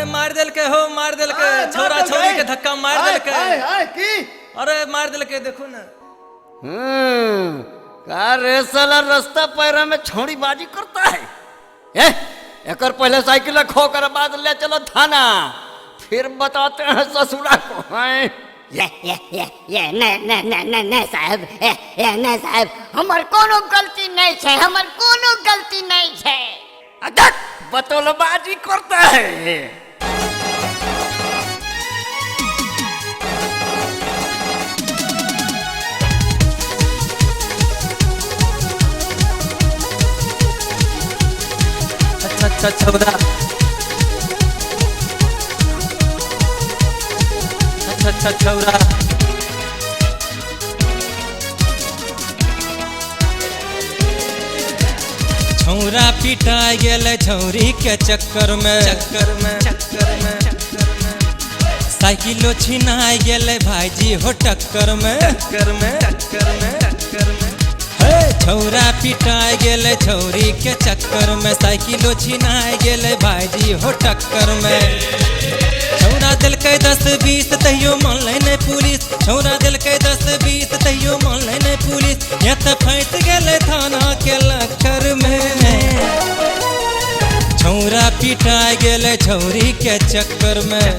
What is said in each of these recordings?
मार दिल के हो, मार दिल के छोरा छोरी के धक्का मार दिल के। अरे मार दिल के देखो ना। का रे साला रास्ता पैरा में छोड़ी बाजी करता है। एकर पहले साइकिल खो कर बाद ले चलो थाना, फिर बताते हैं ससुरा को। नहीं साहब, नहीं साहब, हमार कोनो गलती नहीं है, हमार कोनो गलती नहीं है। अदक बतौलबाजी करता है। अच्छा छौरा, अच्छा छौरा। छौरा पिटा गेल छौरी के चक्कर में, साइकिलो छिना गेल भाईजी हो टक्कर में। छौरा पिटा गेल छौरी के चक्कर में, साइकिलो छिना गेल भाईजी हो टक्कर में। छौरा दिल के 10-20 तैयो मान नहीं पुलिस, छौरा दिल के 10-20 तैयो मान नहीं पुलिस। या तो फंस गेल थाना के लक्कर में। छौरा पिटा गेल छौरी के चक्कर में,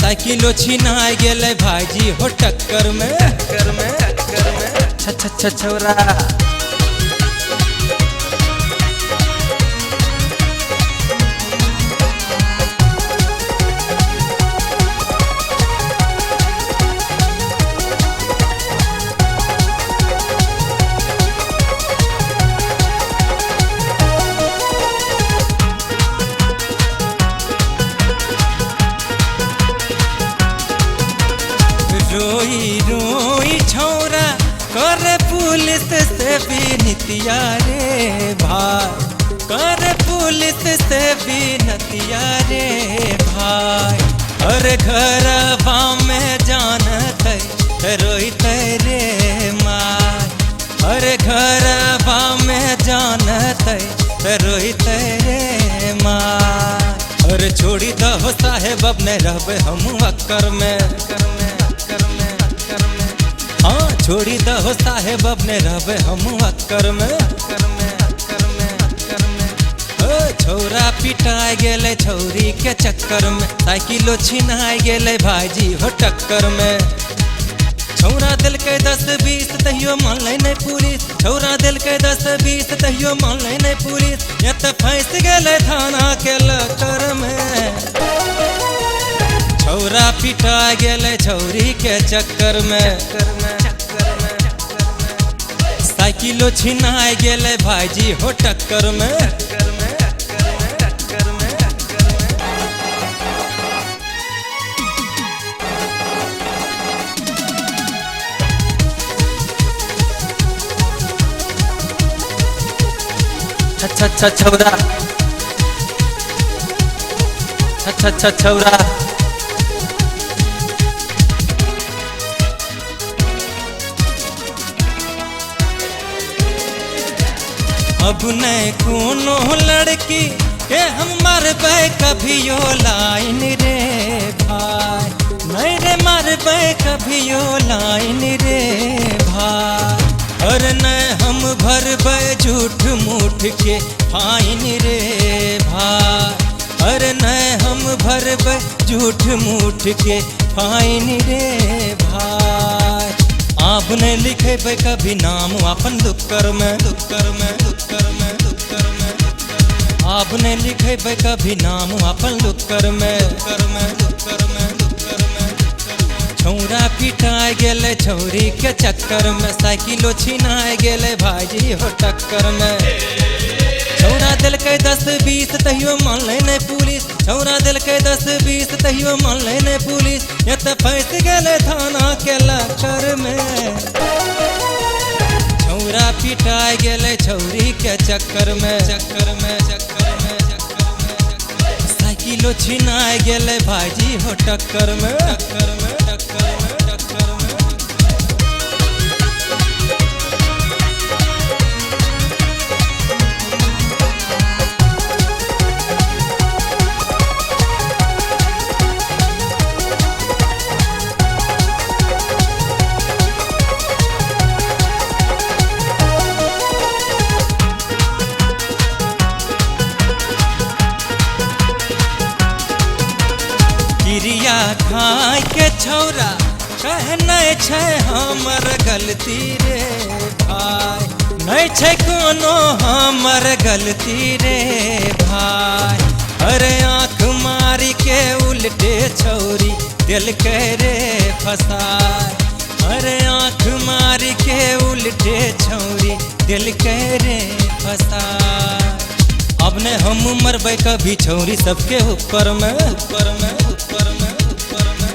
साइकिलो छिना गेल भाईजी हो टक्कर में। अच्छा छौरा। रोई रोई छौरा कर पुलिस से विनतिया रे भाई, कर पुलिस से विनतिया रे भाई। अरे घरवा में जानत रोइत रे माई, अरे घरवा में जानत रोइत रे माई। अरे छोड़ी दहो साहेब अब नहीं रहबे हम अक्कर में। हाँ छोड़ी दहो साहेब अब नहीं रहबे हम अक्कर में। छौरा पिटा गेले छौरी के चक्कर में, साइकिलो छिना गेले भाईजी हो टक्कर में। छौरा दिल के 10-20 तैयो मान नहीं पुलिस, छौरा दिल के 10-20 तैयो मान नहीं पुलिस। या तो फंस गेले थाना के लक्कर में। छौरा पिटा गेले छौरी के चक्कर में, साइकिलो छिना गेले भाईजी हो टक्कर में। अच्छा छौरा, अच्छा छौरा। अब नहीं कोनो लड़की के हम मरबे कभियो लाइन रे भाई, नहीं रे मरबे कभियो लाइन रे भाई। और नहीं हम भरबे झूठ मूठ के फाइन रे भाई, और नहीं हम भरबे झूठ मूठ के फाइन रे भाई। आप ने लिखे पे कभी नाम अपन दुक्कर में, आपने लिखे पे कभी नाम अपन दुक्कर में। छौरा पिटा गेले छौरी के चक्कर में, साइकिलो छिना गेले भाईजी हो टक्कर में। छौरा दिल के 10-20 तैयो मान नहीं पुलिस, छौरा दिल के 10-20 तैयो मान नहीं पुलिस। या तो फंस गेले थाना के लक्कर में। छौरा पिटा गेले छौरी के चक्कर में, साइकिलो छिना गेले भाईजी हो टक्कर में। छौरा कहे नहीं छै हमर गलती रे भाई, नहीं छै कोनो हमर गलती रे भाई। अरे आँख मारी के उल्टे छौरी दिल के रे फसाए, अरे आँख मारी के उल्टे छौरी दिल के रे फसाए। अब ने हम मरबै कभी छौरी सबके ऊपर में, ऊपर में, ऊपर में, ऊपर में।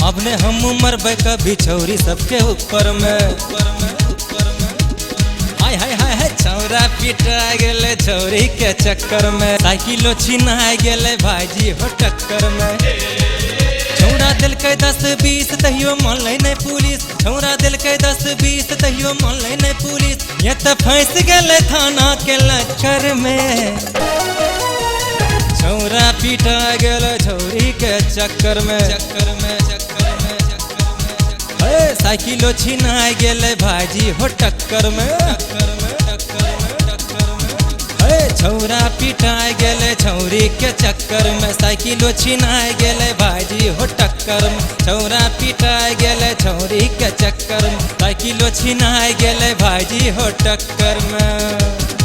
अब ने हम मरबै कभी छौरी सबके ऊपर में, ऊपर में, ऊपर में। हाय हाय हाय हाय छौरा पिटा गेले छौरी के चक्कर में, साइकिलो छिना गेले भाईजी हो टक्कर में। छौरा दिल के 10-20 तहियो मानलै नहीं पुलिस, छौरा दिल के 10-20 तहियो मानलै नहीं पुलिस, ये तो फंस गेले थाना के लक्कर में। छौरा पिटा गेले छौरी के चक्कर में, चक्कर में, चक्कर में, चक्कर में। साइकिलो छिना गेले भाईजी हो टक्कर में, टक्कर में, टक्कर में, टक्कर में। छौरा पिटा गेले छौरी के चक्कर में, साइकिलो छिना गेले भाईजी हो टक्कर में। छौरा पिटा गेले छौरी के चक्कर में, साइकिलो छिना गेले भाईजी हो टक्कर में।